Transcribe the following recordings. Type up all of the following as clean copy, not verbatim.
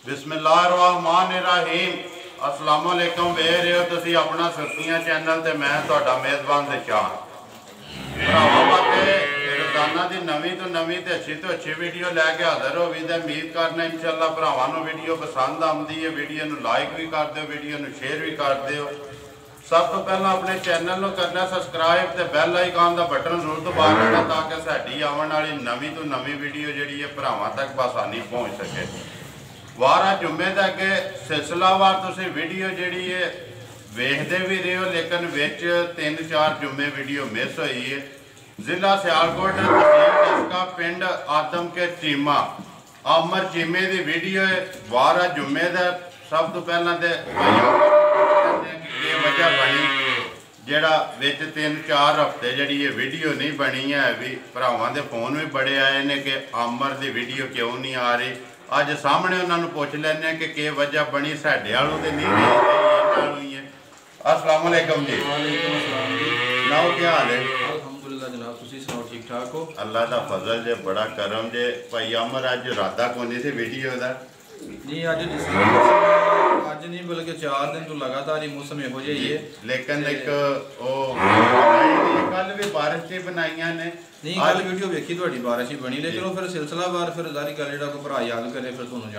बिस्मिल्लाहिर्रहमानिर्रहीम। अस्सलाम वालेकुम। वे रहे हो तुसी अपना सुर्खियां चैनल ते मैं तुहाडा मेज़बान दिशान। भरावां वास्ते रोज़ाना की नवीं तो नवीं ते अच्छी वीडियो लैके हाज़र हो भी ते उम्मीद करना इंशाअल्लाह भरावां नूं वीडियो पसंद आउंदी है। वीडियो नूं लाइक भी कर दिओ, वीडियो नूं शेयर भी कर दिओ। सब तो पहला अपने चैनल को करना सबसक्राइब तो बैल आइकॉन का बटन जरूर दबा लेना ताकि साडी आने वाली नवीं तो नवीं वीडियो जी है भरावां तक बसानी पहुँच सके। वारा जुम्मे तक सिलसिलावार तुसीं वीडियो जी है वेखते भी रहे हो, लेकिन विच 3-4 जुम्मे वीडियो मिस हुई है। जिला सियालकोट तहसील डस्का पिंड आदम के चीमा आमर चीमे की वीडियो है। वारा जुम्मे का सब तो पहला तो वजह बनी जड़ा विच 3-4 हफ्ते जी ये वीडियो नहीं बनी है भी भरावां दे फोन भी बड़े आए ने कि आमर की वीडियो क्यों नहीं आ रही। अज सामने उन्होंने पुछ लेने कि वजह बनी साढ़े वालों तो नहीं रही है। अस्सलाम वालेकुम जी। नाओ क्या हाल है? अल्हम्दुलिल्लाह जनाब, तुसीं सुनाओ ठीक ठाक हो? अल्लाह का फजल जे बड़ा करम जे। भाई अमर अज इरादा कोनी सी वीडियो का नहीं अज नहीं बल्कि 4 दिन तो लगातार ही मौसम यहो जिहा ही है। लेकिन एक कल भी बारिश की बनाइया ने नहीं कल वीडियो वेखी तुहाडी बारिश ही बनी, लेकिन वो फिर सिलसिलावार फिर जारी गल जिहड़ा कोई भरा याद करे फिर तुहानूं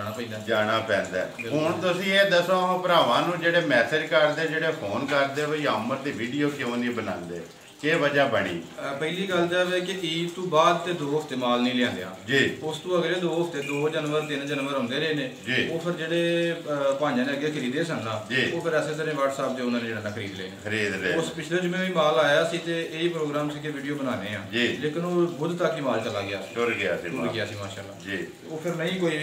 जाना पैंदा हुण तुसीं ये दसो भरावां नूं जिहड़े मैसेज करदे जिहड़े फोन करदे बई अमर दी वीडियो क्यों नहीं बनांदे, क्या वजह बनी? पहली गल तो है कि ईद तो बाद 2 हफ्ते माल नहीं लिया जी। उस तो अगले 2 हफ्ते 2 जनवरी 3 जनवरी आते रहे ने वो फिर जेडे भाइयों ने अगे खरीदे सन ना वो फिर ऐसे तरह व्हाट्सएप से उन्होंने जरा खरीद ले। उस पिछले जुम्मे भी माल आया सी ते यही प्रोग्राम सी कि वीडियो बनाने हैं, लेकिन वो बुध तक ही माल चला गया टुर गया सी माशाल्लाह जी। वो फिर नहीं कोई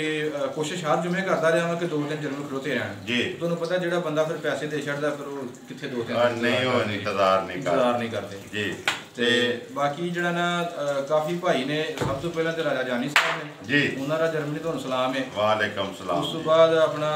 कोशिश हर जुम्मे करता रहा कि 2-3 जनवरी खड़ोते रहन जी। तुहानूं पता जेड़ा बंदा फिर पैसे दे छड्डदा फिर वो कित्थे 2-3 नहीं इंतजार नहीं करते जी। ते बाकी जड़ा ना काफ़ी भाई ने सब तो पहले तो राजा जानी साहब ने जी उन्होंने जर्मनी तो सलाम है। वालेकुम सलाम। उस बाद अपना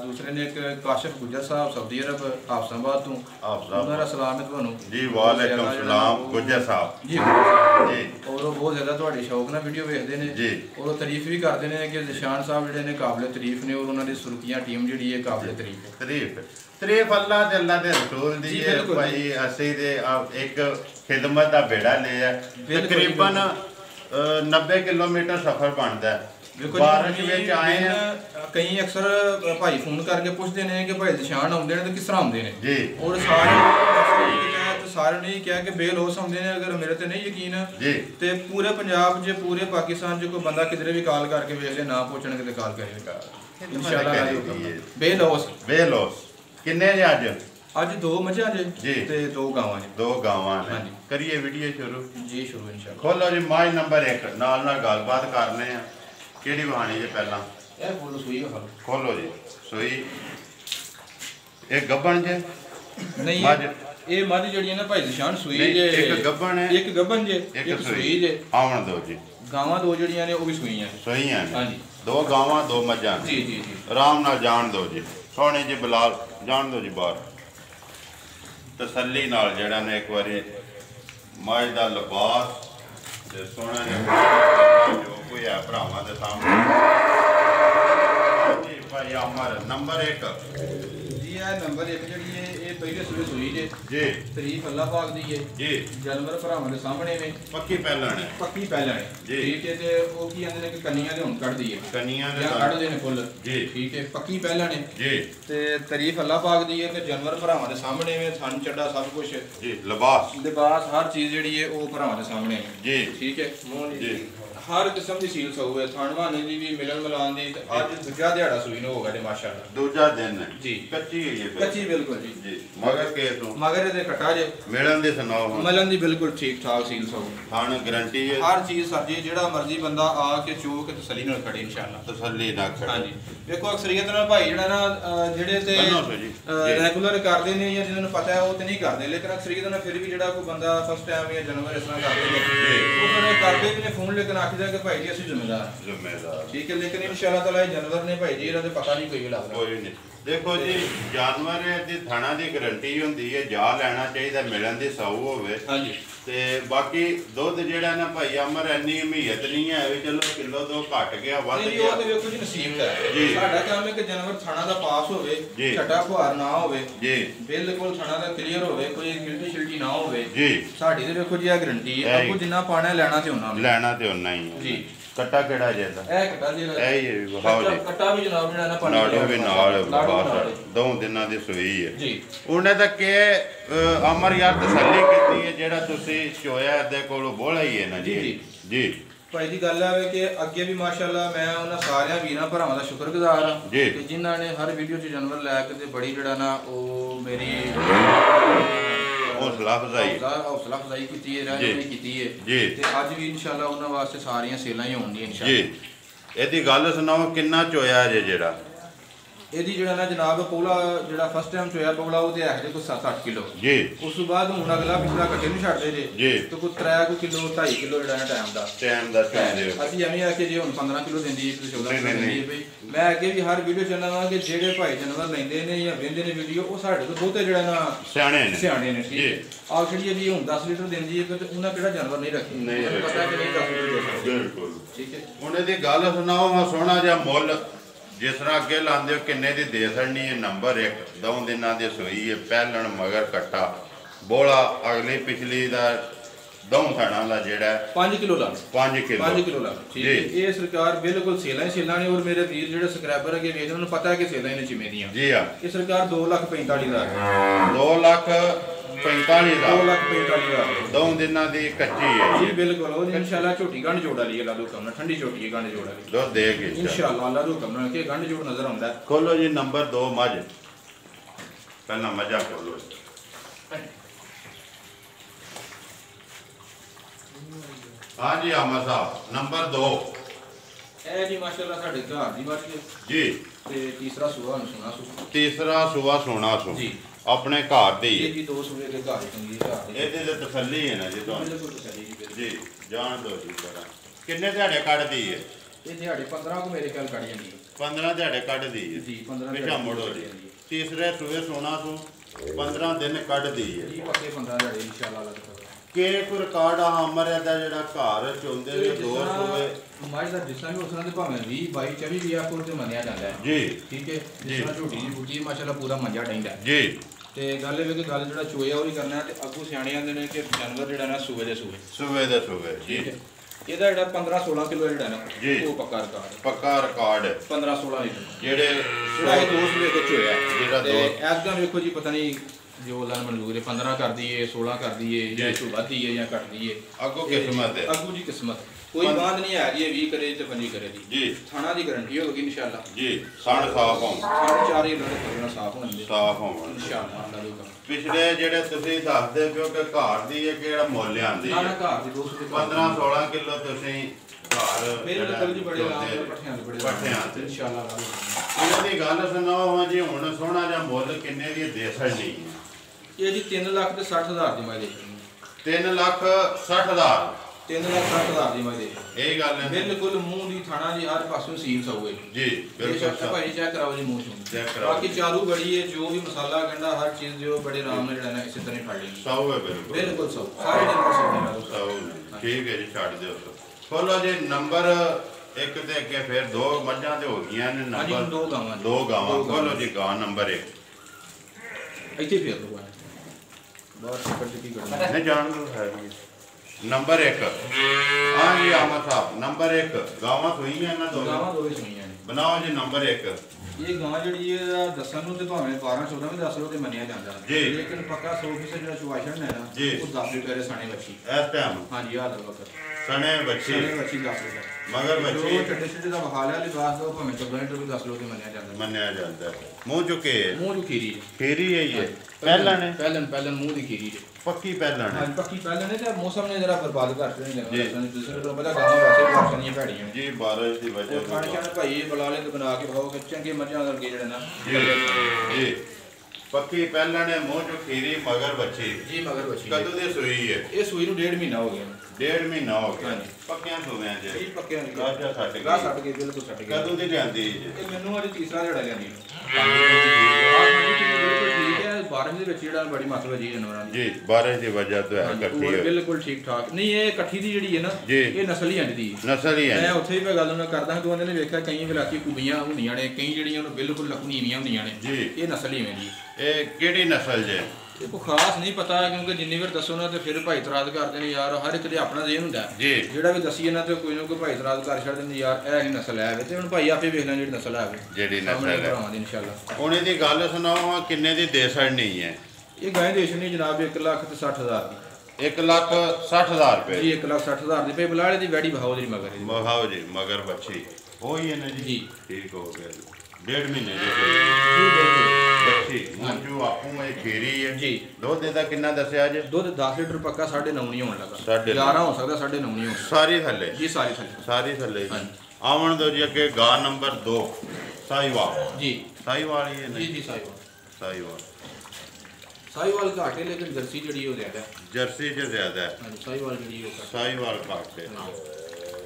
दूसरे ने एक काशिफ गुजर साहब सऊदी अरब हाफसाबाद तो उन्होंने सलाम है तुहानूं जी। वालेकुम सलाम गुजर साहब जी। और वो बहुत ज़्यादा तुहाडे शौक नाल वीडियो वेखदे ने जी और तारीफ भी करते हैं कि जिशान साहब जिहड़े ने काबिल तारीफ ने और उन्होंने सुर्खियां टीम जिहड़ी है काबिल तारीफ अल्लाह ते अल्लाह दे रसूल दी है भाई। असी दे एक खिदमत का बेड़ा लिया तकरीबन 90 किलोमीटर सफर बनता है। बारिश में आए हैं कई अक्सर भाई फोन करके पूछते हैं कि भाई जिशान आउंदे ने तो किस तरह आउंदे ने जी। और सारे ने कहा कि बेलौस आउंदे ने। अगर मेरे ते नहीं यकीन जी ते पूरे पंजाब च पूरे पाकिस्तान च कोई बंदा किधरे भी कॉल करके वेख ले ना पहुंचने के कॉल करे इंशाअल्लाह। बेलौस किन्ने जे अज 2 मझां जे ते 2 गावां जे 2 गावां ने। करिए वीडियो शुरू जी शुरू इंशाअल्लाह। खोलो जी माई नंबर 1 नाल गलबात करने आ केड़ी वहानी जे पहला ए खोलो सुई खोलो जी सुई एक गब्बन जे नहीं ये मझ जड़ी ना भाई जिशान सुई जे एक गब्बन है एक गब्बन जे एक सुई जे आवन दो जी। गावां 2 जड़ियां ने वो भी सुईयां हां जी 2 गावां 2 मझां जी जी जी आराम नाल जान दो जी। सोने जी बिलाल जान दो जी बाहर तसल्ली नाल जड़ा ने एक बारी मझ दा लिबास ते सोना जो कोई है भरावां दे सामने जी। भाई अमर नंबर 1 जी है नंबर 1 जड़ी है ये पहले सुई जे जी तारीफ अल्लाह पाक दी है जी। जानवर भरावां दे सामने में पक्की पहलण है जी। ठीक है ते ओ की आंदे ने कि कन्नियां दे हुन कढ दी है कन्नियां दे कढ दे ने फुल जी। ठीक है पक्की पहलण है जी ते तारीफ अल्लाह पाक दी है कि जानवर भरावां दे सामने में सन चड्डा सब कुछ जी लिबास हर चीज जड़ी है ओ भरावां दे सामने जी। ठीक है जी हर किस्म की सील सऊ है थानवाने दी भी मिलन मिलान दी। अज दूजा दिहाड़ा सुई ने होगा जी माशाअल्लाह दूजा दिन है जी। कच्ची है कच्ची बिल्कुल जी जी। मगर के तो मगर दे कटा जे मिलन दे सुनाओ मिलन दी बिल्कुल ठीक ठाक सील सऊ थान गारंटी है हर चीज सर जी जेड़ा मर्जी बंदा आके चो के तसल्ली नाल खड़े इंशाअल्लाह तसल्ली ना खड़े। हां जी देखो अक्सरियत नाल भाई जेड़ा ना जेड़े ते रेगुलर करदे ने या जिन्हां नूं पता है वो ते नहीं करदे, लेकिन अक्सरियत नाल फिर भी जेड़ा कोई बंदा फर्स्ट टाइम या जनवरी इस तरह करदे ने वो फिर करदे भी ने फोन लेकिन कि भाई जी असं जिम्मेदार ठीक है। लेकिन इंशाअल्लाह ताला जानवर ने भाई जी इन्होंने पता नहीं कोई भी लगता कोई नहीं देखो जी जानवर की थाना की गारंटी होंगी है, जा लेना चाहिए, मिलन की सौ होवे। हाँ जी। ते बाकी दुध जेड़ा ना भाई अमर इन्नी उम्मीद नहीं है भी चलो किलो दो घट गया वध गया। ਉਹ ਤੇ ਵੇਖੋ ਜੀ ਨਸੀਬ ਦਾ ਹੈ। ਸਾਡਾ ਕੰਮ ਹੈ ਕਿ ਜਾਨਵਰ ਥਾਣਾ ਦਾ ਪਾਸ ਹੋਵੇ, ਛੱਟਾ ਫੁਹਾਰ ਨਾ ਹੋਵੇ ਜੀ, ਬਿਲਕੁਲ ਥਾਣਾ ਦਾ ਕਲੀਅਰ ਹੋਵੇ, ਕੋਈ ਗਿਲਟੀ ਛਿਲਟੀ ਨਾ ਹੋਵੇ ਜੀ। ਸਾਡੀ ਤੇ ਵੇਖੋ ਜੀ ਆ ਗਾਰੰਟੀ ਹੈ, ਆਪਕੋ ਜਿੰਨਾ ਪਾਣਾ ਲੈਣਾ ਤੇ ਉਹਨਾਂ ਹੀ ਹੈ ਜੀ। कट्टा केड़ा जेदा ए कट्टा जेदा ए ये विखाओ जी कट्टा भी जनाब जेड़ा ना पानी नाड़ो भी नाल बस दो दिनां दी सूई है जी। उन्हें तक के अमर यार तसल्ली कीती है जेड़ा तुसी चोया दे कोलों बोला ही है ना जी जी भाई जी। गल है कि अगे भी माशाअल्लाह मैं उन्हां सारे वीरां भरावां दा शुक्रगुजार हां कि जिन्हां ने हर वीडियो च जानवर लैके ते बड़ी जेड़ा ना ओ मेरी हौसला अफजाई की है ते अज भी इंशाअल्लाह उन्हां वास्ते सारियां सेलां ही होणगीਆਂ इंशाअल्लाह। जी एदी गल सुनाओ किन्ना चोया जे जेड़ा ਇਹਦੀ ਜਿਹੜਾ ਨਾ ਜਨਾਬ ਪੌਲਾ ਜਿਹੜਾ ਫਸਟ ਟਾਈਮ ਚੋਇਆ ਪੌਲਾ ਉਹ ਤੇ ਹੈ ਜੇ ਕੋਈ 7-8 ਕਿਲੋ ਜੀ। ਉਸ ਤੋਂ ਬਾਅਦ ਹੁਣ ਅਗਲਾ ਪਿਛਲਾ ਕੱਟੇ ਨਹੀਂ ਛੱਡਦੇ ਜੇ ਤੇ ਕੋਈ 3 ਕਿਲੋ 2.5 ਕਿਲੋ ਜਿਹੜਾ ਨਾ ਟਾਈਮ ਦਾ ਚੋਂਦੇ ਅਸੀਂ ਐਵੇਂ ਆ ਕਿ ਜੇ ਹੁਣ 15 ਕਿਲੋ ਦਿੰਦੀ ਹੈ 14 ਕਿਲੋ ਦਿੰਦੀ ਹੈ ਬਈ। ਮੈਂ ਅੱਗੇ ਵੀ ਹਰ ਵੀਡੀਓ ਚ ਆਵਾਂ ਕਿ ਜਿਹੜੇ ਭਾਈ ਜਾਨਵਰ ਲੈਂਦੇ ਨੇ ਜਾਂ ਵੇਂਦੇ ਨੇ ਵੀਡੀਓ ਉਹ ਸਾਡੇ ਤੋਂ ਬਹੁਤੇ ਜਿਹੜਾ ਨਾ ਸਿਆਣੇ ਨੇ ਠੀਕ ਆ ਜਿਹੜੀ ਜੀ ਹੁਣ 10 ਲੀਟਰ ਦਿੰਦੀ ਹੈ ਤੇ ਉਹਨਾਂ ਕਿਹੜਾ ਜਾਨਵਰ ਨਹੀਂ ਰੱਖੇ ਪਤਾ ਕਿ ਨਹੀਂ 10 ਲੀਟਰ ਬਿਲਕੁਲ ਠੀਕ ਹੈ। ਹੁਣ ਇਹਦੀ ਗੱਲ ਸੁਣਾਓ ਹਾਂ ਸੋਹਣਾ ਜਿਹਾ ਮੁੱਲ जिस तरह अगे लाते हो किन्ने की दे सकनी है। नंबर 1 2 दिनों की सूई है, पहलन मगर कट्टा बोला अगली पिछली का दौं थाना का जेड़ा 5 किलो ला 5 किलो ला ठीक है। ये सरकार बिल्कुल सेलां ने और मेरे वीर जेडे सबसक्राइबर है वेखदे उन्होंने पता है कि सेलां ने चिमे दियां जी हां। ये सरकार 2,45,000 2,45,000 दो दिनों की कच्ची है जी बिल्कुल। और इंशाल्लाह झोटी गंढ जोड़ वाली है, लादू कमना ठंडी झोटी है गंढ जोड़ वाली दूध देगी इंशाल्लाह लादू कमना के गंढ जोड़ नजर आंदा है। खोलो जी नंबर 2 मझ पहला मझा खोलो। हाँ जी आमा साहब नंबर 2 ए जी माशाल्लाह साडे घर दी मझ जी ते तीसरा सुआ सोना सु जी अपने घर दी जी 2 सूबे के घर चंगी घर ਇਹਦੇ ਤੇ ਤਸੱਲੀ ਹੈ ਨਾ ਜੀ ਤੁਹਾਨੂੰ ਬਿਲਕੁਲ ਤਸੱਲੀ ਜੀ ਜਾਣ ਦੋ ਜੀ ਜਰਾ ਕਿੰਨੇ ਦਿਹਾੜੇ ਕੱਢਦੀ ਹੈ ਇਹ ਦਿਹਾੜੇ 15 ਕੋ ਮੇਰੇ ਖਿਆਲ ਕੱਢ ਜਾਂਦੀ ਹੈ 15 ਦਿਹਾੜੇ ਕੱਢਦੀ ਹੈ ਜੀ 15 ਦਿਹਾੜੇ ਮੋੜੋ ਜੀ। ਤੀਸਰੇ ਸੂਏ ਸੋਨਾ ਤੋਂ 15 ਦਿਨ ਕੱਢਦੀ ਹੈ ਜੀ ਪੱਕੇ 15 ਦਿਹਾੜੇ ਇਨਸ਼ਾਅੱਲਾ ਅੱਲਾਹ ਕੇ ਕੋ ਰਿਕਾਰਡ ਆ ਅਮਰ ਦਾ ਜਿਹੜਾ ਘਰ ਚੋਂਦੇ ਨੇ 2 ਸੂਏ ਮਾਈ ਦਾ ਜਿਸ ਤਰ੍ਹਾਂ ਵੀ ਉਸ ਤਰ੍ਹਾਂ ਦੇ ਭਾਵੇਂ 20 22 24 ਵਿਆਹ ਕੋਲ ਤੇ ਮੰਨਿਆ ਜਾਂਦਾ ਹੈ ਜੀ ਠੀਕ ਹੈ। ਜਿਸ ਤਰ੍ਹਾਂ ਝੋਟੀ ਦੀ ਬੁੱਢੀ ਮਾਸ਼ਾਅੱਲਾ ਪੂਰਾ ਮੰਜਾ ਡੈਂਦਾ ਜੀ ਤੇ ਗੱਲ ਇਹ ਵੀ ਕਿ ਗੱਲ ਜਿਹੜਾ ਚੋਇਆ ਉਹ ਹੀ ਕਰਨਾ ਤੇ ਅੱਗੂ ਸਿਆਣੇ ਆਂਦੇ ਨੇ ਕਿ ਜਾਨਵਰ ਜਿਹੜਾ ਨਾ ਸੂਏ ਦੇ ਸੂਏ ਜੀ ਇਹਦਾ ਜਿਹੜਾ 15-16 ਕਿਲੋ ਜਿਹੜਾ ਨਾ ਉਹ ਪੱਕਾ ਰਿਕਾਰਡ 15-16 ਲੀਟਰ ਜਿਹੜੇ 2 ਸੂਏ ਦੇ ਚੋਇਆ ਜਿਹੜਾ ਦੋ ਐਸਦਾਂ ਵੇਖੋ ਜੀ ਪਤਾ ਨਹੀਂ जो अल्लाह ने मंजूर है 15 कर दी है 16 कर दी है या इसको बढ़ती है या घट दी है अगो किस्मत है अगो जी किस्मत कोई बात नहीं है ये 20 करे तो 25 करे जी थाना की गारंटी होगी इंशाल्लाह जी साढ़े साफ हों 4.5 लीटर साफ हों इंशाल्लाह अल्लाह दा पिछले जेडे तुसी दसदे पियो कि घर दी है केड़ा मुੱਲ आंदी है ना घर दी 15-16 किलो तुसी घर मेरे कल जी बड़े आराम पट्ठियां इंशाल्लाह ਇਹਨਾਂ ਦੀ ਗੱਲ ਸੁਣਾਓ ਹਾਂ ਜੀ ਹੁਣ ਸੋਹਣਾ ਜਿਹਾ ਮੁੱਲ ਕਿੰਨੇ ਦੀ ਦੇ ਸਕਦੀ ਹੈ ਇਹ ਜੀ 3,60,000 ਦੀ ਮੈਂ ਦੇ 3,60,000 3,60,000 ਦੀ ਮੈਂ ਦੇ ਇਹ ਗੱਲ ਹੈ ਬਿਲਕੁਲ ਮੂੰਹ ਦੀ ਥਾਣਾ ਜੀ ਹਰ ਪਾਸੋਂ ਸੀਲ ਸੌਏ ਜੀ ਬਿਲਕੁਲ ਭਾਈ ਚੈੱਕ ਕਰਾਓ ਜੀ ਮੂੰਹ ਤੋਂ ਚੈੱਕ ਕਰਾਓ ਬਾਕੀ ਚਾਰੂ ਬੜੀ ਹੈ ਜੋ ਵੀ ਮਸਾਲਾ ਗੰਡਾ ਹਰ ਚੀਜ਼ ਜੋ ਬੜੇ ਆਰਾਮ ਨਾਲ ਜਿਹੜਾ ਨਾ ਇਸੇ ਤਰ੍ਹਾਂ ਫੜ ਲਈ ਸੌ ਹੈ ਬਿਲਕੁਲ ਸੌ ਸਾਰੇ ਜਨਮ ਸੌ ਠੀਕ ਹੈ ਜੀ ਛੱਡ ਦਿਓ ਖੋਲੋ ਜੀ ਨੰਬਰ ਇੱਕ ਤੇ ਅੱਗੇ ਫਿਰ 2 ਮੱਝਾਂ ਤੇ ਹੋ ਗਈਆਂ ਨੇ ਨੰਬਰ 2 ਗਾਵਾਂ ਖੋਲੋ ਜੀ ਗਾਂ ਨੰਬਰ 1 ਇੱਥੇ ਫੇਰ ਲਓ ਬਹੁਤ ਸ਼ੁਕਰ ਜੀ ਕੀ ਕਰਨਾ ਨਹੀਂ ਜਾਣ ਲਓ ਹੈ ਨੰਬਰ 1 ਹਾਂ ਜੀ ਆਮਦ ਸਾਹਿਬ ਨੰਬਰ 1 ਗਾਵਾਂ ਸੋਈਆਂ ਇਹਨਾਂ ਦੋ ਗਾਵਾਂ ਦੋਵੇਂ ਸੋਈਆਂ ਨੇ ਬਣਾਓ ਜੀ ਨੰਬਰ 1 ਇਹ ਗਾਂ ਜਿਹੜੀ ਹੈ ਦੱਸਣ ਨੂੰ ਤੇ ਭਾਵੇਂ 12-14 ਵੀ ਦੱਸ ਲਓ ਤੇ ਮੰਨਿਆ ਜਾਂਦਾ ਲੇਕਿਨ ਪੱਕਾ 100% ਜਿਹੜਾ ਚੁਆਇਸ਼ਨ ਹੈ ਨਾ ਉਹ 10 ਲੀਟਰ ਸਣੇ ਬੱਚੀ ਇਸ ਟਾਈਮ ਹਾਂ ਜੀ ਆ ਲਓ ਵਕਤ ਸਣੇ ਬੱਚੀ 10 ਲੀਟਰ मगर बच्चे छोटे छोटे का बहाल है लिबास दो भाਵੇਂ 14 लीटर भी 10 लो के ਮੰਨਿਆ ਜਾਂਦਾ ਮੂੰਹ ਚੁੱਕੇ ਮੂੰਹ ਦੀ ਖੀਰੀ ਹੈ ਇਹ ਪਹਿਲਣ ਮੂੰਹ ਦੀ ਖੀਰੀ ਪੱਕੀ ਪਹਿਲਣ ਹੈ ਪੱਕੀ ਪਹਿਲਣ ਹੈ ਤੇ ਮੌਸਮ ਨੇ ਜਰਾ ਬਰਬਾਦ ਕਰ ਦਿੱਤੇ ਨੇ ਦੂਸਰੇ ਤੋਂ ਪਤਾ ਗਾਵਾਂ ਵਾਸਤੇ ਬਾਰਿਸ਼ਾਂ ਭੈੜੀਆਂ ਜੀ ਬਾਰਿਸ਼ ਦੀ ਵਜ੍ਹਾ ਤੋਂ ਖਾਣ ਚਾਣ ਭਾਈ ਬੁਲਾ ਲੈ ਤੇ ਬਣਾ ਕੇ ਖਾਓ ਚੰਗੇ ਮੱਝਾਂ ਵਰਗੇ ਜਿਹੜੇ ਨਾ ਜੀ ਪੱਕੀ ਪਹਿਲਣ ਹੈ ਮੂੰਹ ਚੋਂ ਖੀਰੀ ਮਗਰ ਬੱਚੀ ਜੀ ਮਗਰ ਬੱਚੀ ਕਦੋਂ ਦੀ ਸੂਈ ਹੈ ਇਹ ਸੂਈ ਨੂੰ 1.5 ਮਹੀਨਾ ਹੋ ਗਿਆ 1.5 ਮਹੀਨਾ ਹੋ ਗਿਆ ਪੱਕਿਆਂ ਸੂਬਿਆਂ ਚ ਇਹ ਪੱਕਿਆਂ ਦੀ ਗਾਜਾ ਛੱਡ ਗਾਹ ਛੱਡ ਕੇ ਬਿਲਕੁਲ ਛੱਡ ਕੇ ਕਦੋਂ ਦੀ ਜਾਂਦੀ ਇਹ ਮੈਨੂੰ ਅੱਜ ਤੀਸਰਾ ਦਿਹਾੜਾ ਜਾਂਦੀ ਠੀਕ ਹੈ 12 ਦੇ ਵਿੱਚ ਜਿਹੜਾ ਬੜੀ ਮੱਤ ਵਜੀ ਜਾਨਵਰਾਂ ਦੀ ਜੀ 12 ਦੀ ਵਜ੍ਹਾ ਤੋਂ ਹੈ ਇਕੱਠੀ ਹੋਈ ਬਿਲਕੁਲ ਠੀਕ ਠਾਕ ਨਹੀਂ ਇਹ ਇਕੱਠੀ ਦੀ ਜਿਹੜੀ ਹੈ ਨਾ ਇਹ ਨਸਲ ਹੀ ਇੰਜ ਦੀ ਨਸਲ ਹੀ ਹੈ ਮੈਂ ਉੱਥੇ ਵੀ ਗੱਲ ਉਹਨਾਂ ਕਰਦਾ ਕਿ ਉਹਨੇ ਨੇ ਵੇਖਿਆ ਕਈ ਵਿਲਾਤੀ ਕੁਬੀਆਂ ਹੁੰਦੀਆਂ ਨੇ ਕਈ ਜਿਹੜੀਆਂ ਉਹਨੂੰ ਬਿਲਕੁਲ ਲਕਨੀਵੀਆਂ ਹੁੰਦੀਆਂ ਨੇ ਇਹ ਨਸਲ ਹੀ ਇਵੇਂ ਦੀ ਇਹ ਕਿਹੜੀ ਨਸਲ ਜੇ ਇਹ ਕੋਈ ਖਾਸ ਨਹੀਂ ਪਤਾ ਕਿਉਂਕਿ ਜਿੰਨੀ ਵਾਰ ਦੱਸੋ ਨਾ ਤੇ ਫਿਰ ਭਾਈ ਇਤਰਾਜ਼ ਕਰਦੇ ਨੇ ਯਾਰ ਹਰ ਇੱਕ ਦੇ ਆਪਣਾ ਜ਼ੇਨ ਹੁੰਦਾ ਜਿਹੜਾ ਵੀ ਦੱਸੀਏ ਨਾ ਤੇ ਕੋਈ ਨਾ ਕੋਈ ਭਾਈ ਇਤਰਾਜ਼ ਕਰ ਛੱਡਦੇ ਨੇ ਯਾਰ ਇਹ ਨਹੀਂ ਨਸਲ ਹੈ ਤੇ ਹੁਣ ਭਾਈ ਆਪੇ ਵੇਖ ਲੈਣ ਜਿਹੜੀ ਨਸਲ ਹੈ ਜਿਹੜੀ ਨਸਲ ਹੈ ਭਰਾਵਾਂ ਇਨਸ਼ਾਅੱਲਾ ਹੁਣ ਇਹਦੀ ਗੱਲ ਸੁਣਾਓ ਕਿੰਨੇ ਦੀ ਦੇ ਨਹੀਂ ਹੈ ਇਹ ਗਾਂ ਦੇਸ਼ਨੀ ਜਨਾਬ 1,60,000 ਦੀ 1,60,000 ਰੁਪਏ ਜੀ 1,60,000 ਦੀ ਪੇ ਬਲਾੜੇ ਦੀ ਵੈੜੀ ਬਹਾਓ ਦੀ ਮਗਰ ਜੀ ਬਹਾਓ ਜੀ ਮਗਰ ਬੱਚੀ ਉਹੀ ਹੈ ਨਾ ਜੀ ਠੀਕ ਹੋ ਗਿਆ ਜੀ 1.5 ਮਹੀਨੇ ਦੀ ਬੱਚੀ ਮੰਜੂ ਆਪੂ ਇਹ ਖੀਰੀ ਹੈ ਜੀ ਦੁੱਧ ਦਾ ਕਿੰਨਾ ਦੱਸਿਆ ਜੀ ਦੁੱਧ 10 ਲੀਟਰ ਪੱਕਾ 9.5 ਨਹੀਂ ਹੋਣ ਲੱਗਾ 11 ਹੋ ਸਕਦਾ 9.5 ਨਹੀਂ ਹੋ ਸਾਰੀ ਥੱਲੇ ਜੀ ਸਾਰੀ ਥੱਲੇ ਆਵਣ ਦੋ ਜੀ ਅੱਗੇ ਗਾਂ ਨੰਬਰ 2 ਸਾਈਵਾਲ ਜੀ ਸਾਈਵਾਲ ਹੀ ਹੈ ਜੀ ਸਾਈਵਾਲ ਘੱਟ ਹੈ ਲੇਕਿਨ ਜਰਸੀ ਜਿਹੜੀ ਉਹ ਜ਼ਿਆਦਾ ਜਰਸੀ ਚ ਜ਼ਿਆਦਾ ਹੈ ਸਾਈਵਾਲ ਜਿਹੜੀ ਉਹ ਸਾਈਵਾਲ ਘੱਟ ਹੈ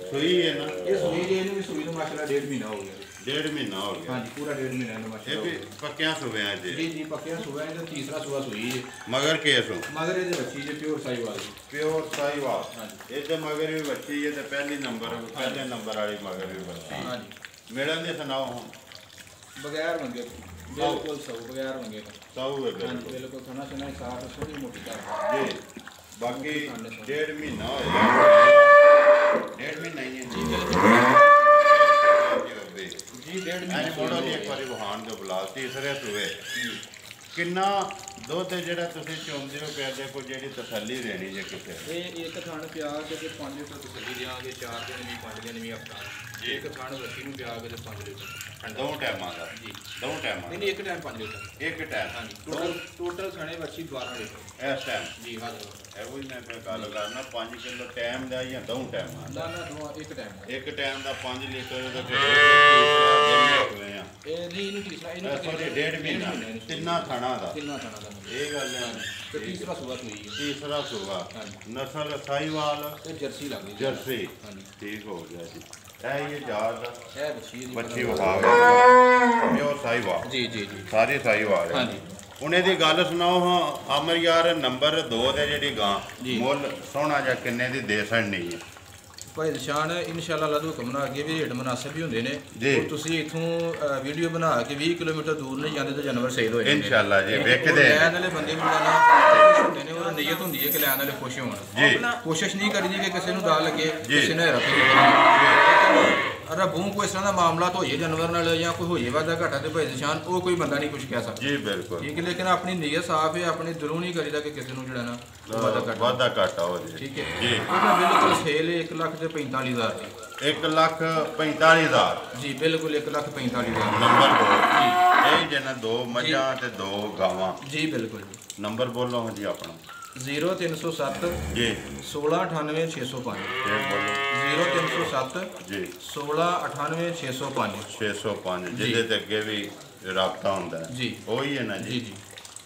ਸੂਈ ਹੈ ਨਾ ਇਹ ਸੂਈ ਜੇ ਇਹਨੂੰ ਸੂਈ ਨੂੰ ਮਾਸ਼ਾਅੱਲਾ 1.5 ਮਹੀਨਾ ਹੋ ਗਿਆ 1.5 ਮਹੀਨਾ ਹੋ ਗਿਆ ਹਾਂਜੀ ਪੂਰਾ 1.5 ਮਹੀਨਾ ਨੂੰ ਮਾਸ਼ਾਅੱਲਾ ਇਹ ਵੀ ਪੱਕਿਆਂ ਸੂਬਿਆਂ ਜੀ ਜੀ ਪੱਕਿਆਂ ਸੂਬਿਆਂ ਦਾ ਤੀਸਰਾ ਸੂਆ ਸੂਈ ਹੈ ਮਗਰ ਕੇਸ ਮਗਰ ਇਹਦੇ ਬੱਚੀ ਜੇ ਪਿਓਰ ਸਾਈਵਾਲ ਹਾਂਜੀ ਇਹਦੇ ਮਗਰ ਵੀ ਬੱਚੀ ਹੈ ਤੇ ਪਹਿਲੇ ਨੰਬਰ ਵਾਲੀ ਮਗਰ ਵੀ ਬੱਚੀ ਹਾਂਜੀ ਮਿਲਣ ਦੇ ਸੁਣਾਓ ਹੁਣ ਬਗੈਰ ਮੰਗੇ ਬਿਲਕੁਲ ਸਭ ਬਗੈਰ ਮੰਗੇ ਸਭ ਹਾਂਜੀ ਬਿਲਕੁਲ ਖਾਣਾ ਸੁਣਾ ਸਾਫ ਸੋਹਣੀ ਮੋਟੀ ਕਰ ਜੀ ਬਾਕੀ 1.5 ਮਹੀਨਾ ਹੋਇਆ 1.5 ਮਹੀਨਾ ਹੀ ਹੈ ਜੀ 1.5 ਮਹੀਨਾ ਮੋੜੋ ਜੀ ਇੱਕ ਵਾਰੀ ਵਹਾਨ ਦੇ ਬੁਲਾ ਤੀਸਰੇ ਸੂਏ ਕਿੰਨਾ ਦੁੱਧ ਜਿਹੜਾ ਤੁਸੀਂ ਚੁੰਮਦੇ ਹੋ ਪਿਆ ਦੇ ਕੋਈ ਜਿਹੜੀ ਤਸੱਲੀ ਦੇਣੀ ਜੇ ਕਿਸੇ ਇਹ ਇੱਕ ਥਣ ਪਿਆ ਕੇ ਤੇ 5 ਲੀਟਰ ਤਸੱਲੀ ਦਿਆਂਗੇ 4 ਦਿਨ ਵੀ 5 ਦਿਨ ਵੀ ਆਪਣਾ ਇੱਕ ਥਣ ਵੱਛੀ ਨੂੰ ਪਿਆ ਕੇ ਤੇ 5 ਲੀਟਰ ਦੋ ਟਾਈਮਾਂ ਦਾ ਜੀ ਦੋ ਟਾਈਮਾਂ ਨਹੀਂ ਇੱਕ ਟਾਈਮ 5 ਲੀਟਰ ਇੱਕ ਟਾਈਮ ਹਾਂਜੀ ਟੋਟਲ ਖਾਣੇ ਵੱਛੀ 12 ਲੀਟਰ ਇਸ ਟਾਈਮ ਜੀ ਹਾਜ਼ਰ ਇਹੋ ਹੀ ਮੈਂ ਗੱਲ ਕਰਨਾ 5 ਕਿਲੋ ਟਾਈਮ ਦਾ ਜਾਂ ਦੋ ਟਾਈਮਾਂ ਨਾ ਦੋ ਇੱਕ ਟਾਈਮ ਦਾ 5 ਲੀਟਰ ਦਾ ਇਹ ਨਹੀਂ ਇਹਨੂੰ ਤੀਸਰਾ ਇਹਨੂੰ 1.5 ਮਹੀਨਾ ਤਿੰਨਾਂ ਥਾਣਾ ਦਾ ਇਹ ਗੱਲ ਹੈ ਤੇ ਤੀਸਰਾ ਸੂਆ ਸੂਈ ਹੈ ਤੀਸਰਾ ਸੂਆ ਨਸਲ ਸਾਈਵਾਲ ਤੇ ਜਰਸੀ ਲੱਗਦੀ ਜਰਸੀ ਠੀਕ ਹੋ ਗਿਆ ਜੀ ਇਹ ਯਾਦ ਇਹ ਬੱਚੀ ਵਿਖਾ ਗਿਆ ਪਿਓਰ ਸਾਈਵਾਲ ਜੀ ਸਾਰੇ ਸਾਈਵਾਲ ਹਾਂਜੀ ਹੁਣ ਇਹਦੀ ਗੱਲ ਸੁਣਾਓ ਹਾਂ ਅਮਰ ਯਾਰ ਨੰਬਰ 2 ਤੇ ਜਿਹੜੀ ਗਾਂ ਮੁੱਲ ਸੋਹਣਾ ਜਾਂ ਕਿੰਨੇ ਦੀ ਦੇ ਨਹੀਂ ਹੈ ਭਾਈ ਨਿਸ਼ਾਨ ਇਨਸ਼ਾਅੱਲਾ ਅੱਲਾਹ ਦਾ ਹੁਕਮ ਨਾਲ ਅੱਗੇ ਵੀ ਰੇਟ ਮੁਨਾਸਿਬ ਹੀ ਹੁੰਦੇ ਨੇ ਔਰ ਤੁਸੀਂ ਇਥੋਂ ਵੀਡੀਓ ਬਣਾ ਕੇ 20 ਕਿਲੋਮੀਟਰ ਦੂਰ ਨਹੀਂ ਜਾਂਦੇ ਤਾਂ ਜਾਨਵਰ ਸੇਲ ਹੋਏ ਇਨਸ਼ਾਅੱਲਾ ਜੀ ਵੇਖਦੇ ਲੈਣ ਵਾਲੇ ਬੰਦੇ ਵੀ ਖੁਸ਼ ਹੁੰਦੇ ਨੇ ਔਰ ਨੀਅਤ ਹੁੰਦੀ ਹੈ ਕਿ ਲੈਣ ਵਾਲੇ ਖੁਸ਼ ਹੋਣ ਜੀ ਕੋਸ਼ਿਸ਼ ਨਹੀਂ ਕਰੀਦੀ ਕਿ ਕਿਸੇ ਨੂੰ ਦਾ ਲੱਗੇ ਕਿਸੇ ਨੇ ਰੱਖੀ ਰੱਬੋਂ ਕੋਈ ਇਸ ਤਰ੍ਹਾਂ ਦਾ ਮਾਮਲਾ ਤਾਂ ਹੋਈਏ ਜਾਨਵਰ ਨਾਲ ਜਾਂ ਕੋਈ ਹੋਈਏ ਵਾਦਾ ਘਾਟਾ ਤੇ ਭਾਈ ਨਿਸ਼ਾਨ ਉਹ ਕੋਈ ਬੰਦਾ ਨਹੀਂ ਕੁਝ ਕਹਿ ਸਕਦਾ ਜੀ ਬਿਲਕੁਲ ਠੀਕ ਹੈ ਲੇਕਿਨ ਆਪਣੀ ਨੀਅਤ ਸਾਫ਼ ਹੈ ਆਪਣੇ ਦਿਲੋਂ ਨਹੀਂ ਕਰੀਦਾ ਕਿ ਕਿਸੇ ਨੂੰ ਜਿਹੜਾ ਨਾ ਵਾਦਾ ਘਾਟਾ ਹੋ ਜੇ ਠੀਕ ਹੈ ਜੀ ਉਹਦਾ ਬਿਲਕੁਲ ਸੇਲ 1,45,000 ਦੀ 1,45,000 ਜੀ ਬਿਲਕੁਲ 1,45,000 ਨੰਬਰ 2 ਜੀ ਇਹ ਜਿਹਨਾਂ 2 ਮੱਝਾਂ ਤੇ 2 ਗਾਵਾਂ ਜੀ ਬਿਲਕੁਲ ਜੀ ਨੰਬਰ ਬੋਲੋ ਜੀ ਆਪਣਾ 0307 ਜੀ 1698 ਫੇਰ ਬੋਲੋ 0307 ਜੀ 1698 605 ਜਿਹਦੇ ਤੇ ਅੱਗੇ ਵੀ ਰਾਬਤਾ ਹੁੰਦਾ ਹੈ ਜੀ ਉਹੀ ਹੈ ਨਾ ਜੀ ਜੀ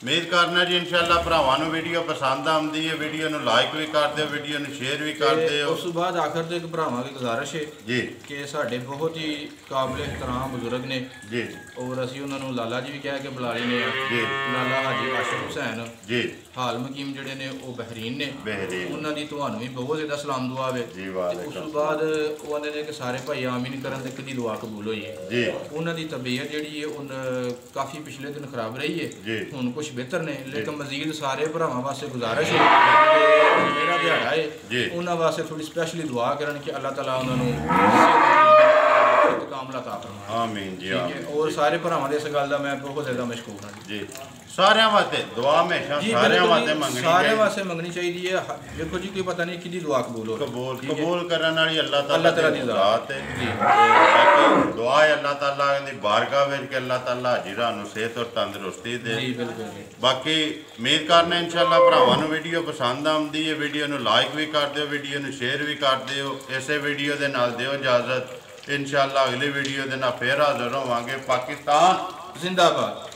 ਉਮੀਦ ਕਰਨਾ ਜੀ ਇਨਸ਼ਾਅੱਲਾ ਭਰਾਵਾਂ ਨੂੰ ਵੀਡੀਓ ਪਸੰਦ ਆਉਂਦੀ ਹੈ ਵੀਡੀਓ ਨੂੰ ਲਾਈਕ ਵੀ ਕਰ ਦਿਓ ਵੀਡੀਓ ਨੂੰ ਸ਼ੇਅਰ ਵੀ ਕਰ ਦਿਓ ਉਸ ਤੋਂ ਬਾਅਦ ਆਖਰ ਤੇ ਇੱਕ ਭਰਾਵਾਂ ਦੀ ਗੁਜ਼ਾਰਿਸ਼ ਹੈ ਜੀ ਕਿ ਸਾਡੇ ਬਹੁਤ ਹੀ ਕਾਬਿਲ ਇhtਰਾਮ ਬਜ਼ੁਰਗ ਨੇ ਜੀ ਔਰ ਅਸੀਂ ਉਹਨਾਂ ਨੂੰ ਲਾਲਾ ਜੀ ਵੀ ਕਹਿ ਕੇ ਬੁਲਾ ਲੈਂਦੇ ਆ ਜੀ ਲਾਲਾ ਹਾਜੀ ਆਸ਼ਫ ਹੁਸੈਨ ਜੀ ਹਾਲ ਮਕੀਮ ਜਿਹੜੇ ਨੇ ਉਹ ਬਹਿਰੀਨ ਨੇ ਬਹਿਰੀਨ ਉਹਨਾਂ ਦੀ ਤੁਹਾਨੂੰ ਵੀ ਬਹੁਤ ਜ਼ਿਆਦਾ ਸਲਾਮ ਦੁਆ ਵੇ ਜੀ ਵਾਲੇਕੁਮ ਉਸ ਤੋਂ ਬਾਅਦ ਉਹ ਆਂਦੇ ਨੇ ਕਿ ਸਾਰੇ ਭਾਈ ਆਮੀਨ ਕਰਨ ਤੇ ਕਿਦੀ ਦੁਆ ਕਬੂਲ ਹੋਈ ਹੈ ਜੀ ਉਹਨਾਂ ਦੀ ਤਬੀਅਤ ਜਿਹੜੀ ਹੈ ਉਹ ਕਾਫੀ ਪਿਛਲੇ ਦਿਨ ਖਰਾਬ ਰਹੀ ਹੈ ਹੁਣ ਕੁਝ ਬਿਹਤਰ ਨੇ ਲੇਕਿਨ ਮਜ਼ੀਦ ਸਾਰੇ ਭਰਾਵਾਂ ਵਾਸਤੇ ਗੁਜ਼ਾਰਿਸ਼ ਹੈ ਕਿ ਮੇਰਾ ਦਿਹਾੜਾ ਹੈ ਉਹਨਾਂ ਵਾਸਤੇ ਥੋੜੀ ਸਪੈਸ਼ਲੀ ਦੁਆ ਕਰਨ ਕਿ ਅੱਲਾਹ ਤਾਲਾ ਉਹਨਾਂ ਨੂੰ ਕਾਮਲਾ ਤਾ ਫਰਮਾਏ ਆਮੀਨ ਜੀ ਆਮੀਨ ਔਰ ਸਾਰੇ ਭਰਾਵਾਂ ਦੇ ਇਸ ਗੱਲ ਦਾ ਮੈਂ ਬਹੁਤ ਜ਼ਿਆਦਾ ਮਸ਼ਕੂਰ ਹਾਂ ਜੀ ਸਾਰਿਆਂ ਵਾਸਤੇ ਦੁਆ ਹਮੇਸ਼ਾ ਸਾਰਿਆਂ ਵਾਸਤੇ ਮੰਗਣੀ ਸਾਰਿਆਂ ਵਾਸਤੇ ਮੰਗਣੀ ਚਾਹੀਦੀ ਹੈ ਦੇਖੋ ਜੀ ਕੋਈ ਪਤਾ ਨਹੀਂ ਕਿਹਦੀ ਦੁਆ ਕਬੂਲ ਹੋ ਕਬੂਲ ਕਰਨ ਵਾਲੀ ਅੱਲਾਹ ਤਾਲਾ ਦੀ ਜ਼ਾਤ ਹੈ ਜੀ ਬਾਕੀ ਦੁਆ ਹੈ ਅੱਲਾਹ ਤਾਲਾ ਦੀ ਬਾਰਗਾਹ ਵਿੱਚ ਕਿ ਅੱਲਾਹ ਤਾਲਾ ਹਾਜਿਰਾਂ ਨੂੰ ਸਿਹਤ ਔਰ ਤੰਦਰੁਸਤੀ ਦੇ ਜੀ ਬਿਲਕੁਲ ਬਾਕੀ ਉਮੀਦ ਕਰਨਾ ਇਨਸ਼ਾਅੱਲਾ ਭਰਾਵਾਂ ਨੂੰ ਵੀਡੀਓ ਪਸੰਦ ਆਉਂਦੀ ਹੈ ਵੀਡੀਓ ਨੂੰ ਲਾਈਕ ਵੀ ਕਰ ਦਿਓ ਵੀਡੀਓ ਨੂੰ ਸ਼ੇਅਰ ਵੀ ਕਰ ਦਿਓ ਇਸੇ ਵੀਡੀਓ ਦੇ ਨਾਲ ਦਿਓ ਇਜਾਜ਼ਤ इंशाअल्लाह अगली वीडियो के ना फिर हाजिर होवांगे। पाकिस्तान जिंदाबाद।